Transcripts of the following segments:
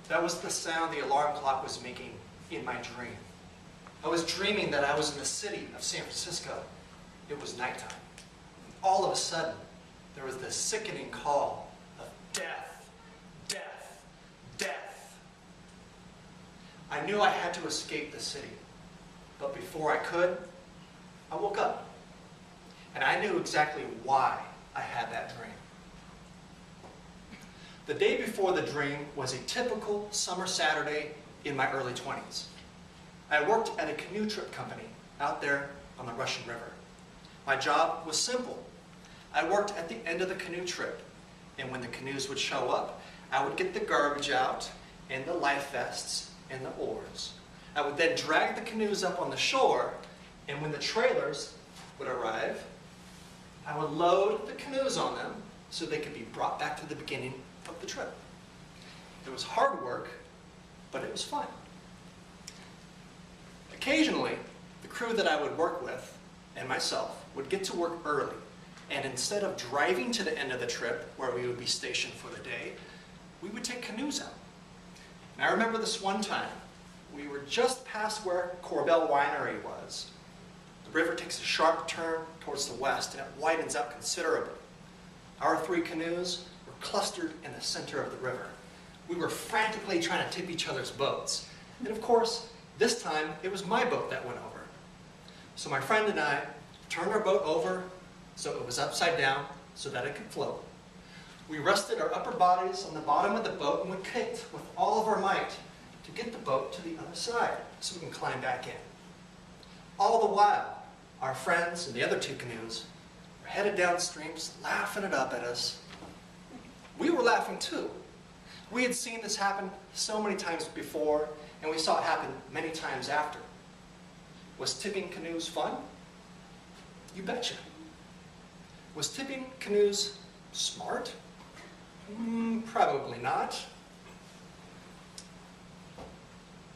That was the sound the alarm clock was making in my dream. I was dreaming that I was in the city of San Francisco. It was nighttime. All of a sudden, there was this sickening call of death, death, death. I knew I had to escape the city, but before I could, I woke up. And I knew exactly why I had that dream. The day before the dream was a typical summer Saturday in my early 20s. I worked at a canoe trip company out there on the Russian River. My job was simple. I worked at the end of the canoe trip, and when the canoes would show up, I would get the garbage out and the life vests and the oars. I would then drag the canoes up on the shore, and when the trailers would arrive, I would load the canoes on them so they could be brought back to the beginning of the trip. It was hard work, but it was fun. Occasionally, the crew that I would work with and myself would get to work early, and instead of driving to the end of the trip where we would be stationed for the day, we would take canoes out. And I remember this one time, we were just past where Korbel Winery was. The river takes a sharp turn towards the west, and it widens out considerably. Our 3 canoes were clustered in the center of the river. We were frantically trying to tip each other's boats. And of course, this time, it was my boat that went over. So my friend and I turned our boat over so it was upside down so that it could float. We rested our upper bodies on the bottom of the boat and we kicked with all of our might to get the boat to the other side so we can climb back in. All the while, our friends and the other 2 canoes were headed downstream, laughing it up at us. We were laughing too. We had seen this happen so many times before, and we saw it happen many times after. Was tipping canoes fun? You betcha. Was tipping canoes smart? Probably not.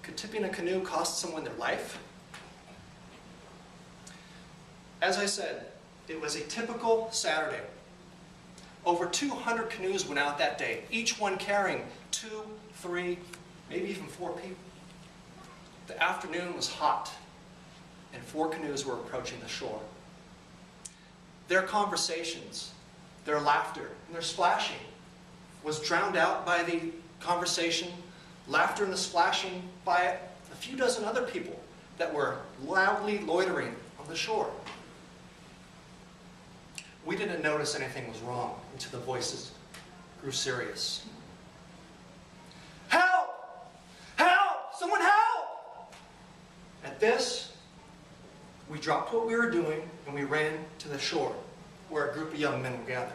Could tipping a canoe cost someone their life? As I said, it was a typical Saturday. Over 200 canoes went out that day, each one carrying 2, 3, maybe even 4 people. The afternoon was hot, and 4 canoes were approaching the shore. Their conversations, their laughter, and their splashing was drowned out by the conversation, laughter, and the splashing by a few dozen other people that were loudly loitering on the shore. We didn't notice anything was wrong until the voices grew serious. Help! Help! Someone help! At this, we dropped what we were doing and we ran to the shore where a group of young men were gathered.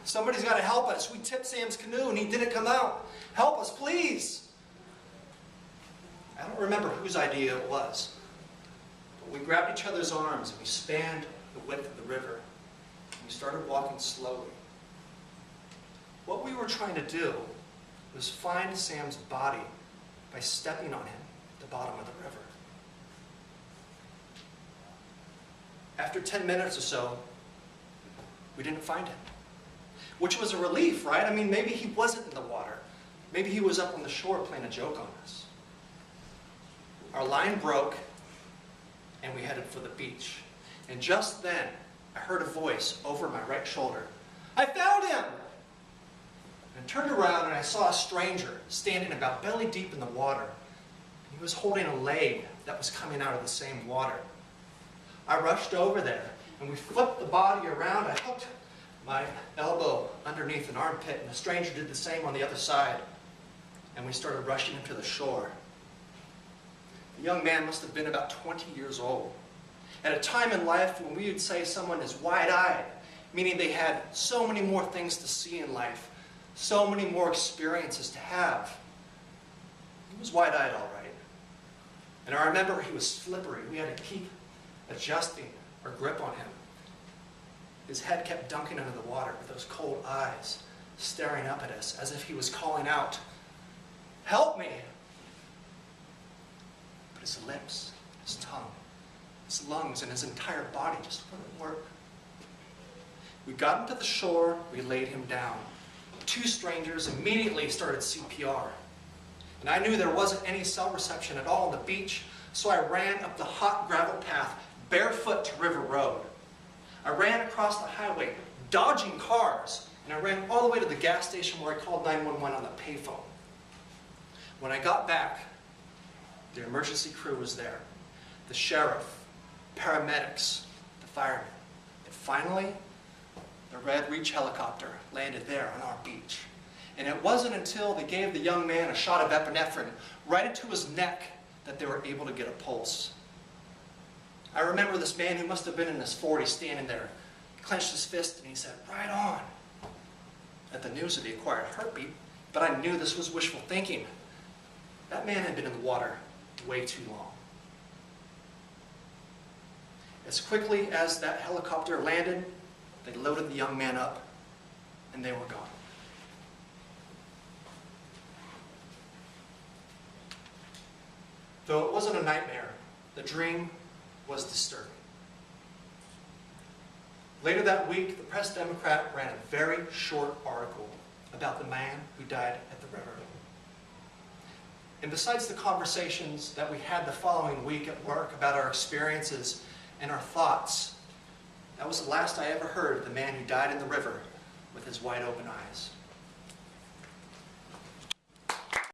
Somebody's got to help us. We tipped Sam's canoe and he didn't come out. Help us, please. I don't remember whose idea it was, but we grabbed each other's arms and we spanned the width of the river, and we started walking slowly. What we were trying to do was find Sam's body by stepping on him at the bottom of the river. After 10 minutes or so, we didn't find him, which was a relief, right? I mean, maybe he wasn't in the water. Maybe he was up on the shore playing a joke on us. Our line broke, and we headed for the beach. And just then, I heard a voice over my right shoulder. I found him! And I turned around and I saw a stranger standing about belly deep in the water. And he was holding a leg that was coming out of the same water. I rushed over there and we flipped the body around. I hooked my elbow underneath an armpit and the stranger did the same on the other side. And we started rushing him to the shore. The young man must have been about 20 years old. At a time in life when we would say someone is wide-eyed, meaning they had so many more things to see in life, so many more experiences to have. He was wide-eyed, all right. And I remember he was slippery. We had to keep adjusting our grip on him. His head kept dunking under the water with those cold eyes staring up at us as if he was calling out, "Help me!" But his lips, his tongue, his lungs, and his entire body just wouldn't work. We got him to the shore, we laid him down. two strangers immediately started CPR. And I knew there wasn't any cell reception at all on the beach, so I ran up the hot gravel path barefoot to River Road. I ran across the highway, dodging cars, and I ran all the way to the gas station where I called 911 on the payphone. When I got back, the emergency crew was there. The sheriff, paramedics, the firemen. And finally, the Red Reach helicopter landed there on our beach. And it wasn't until they gave the young man a shot of epinephrine right into his neck that they were able to get a pulse. I remember this man who must have been in his 40s standing there, clenched his fist, and he said, "Right on," at the news of the acquired heartbeat, but I knew this was wishful thinking. That man had been in the water way too long. As quickly as that helicopter landed, they loaded the young man up, and they were gone. Though it wasn't a nightmare, the dream was disturbing. Later that week, the Press Democrat ran a very short article about the man who died at the river. And besides the conversations that we had the following week at work about our experiences and our thoughts, that was the last I ever heard of the man who died in the river with his wide open eyes.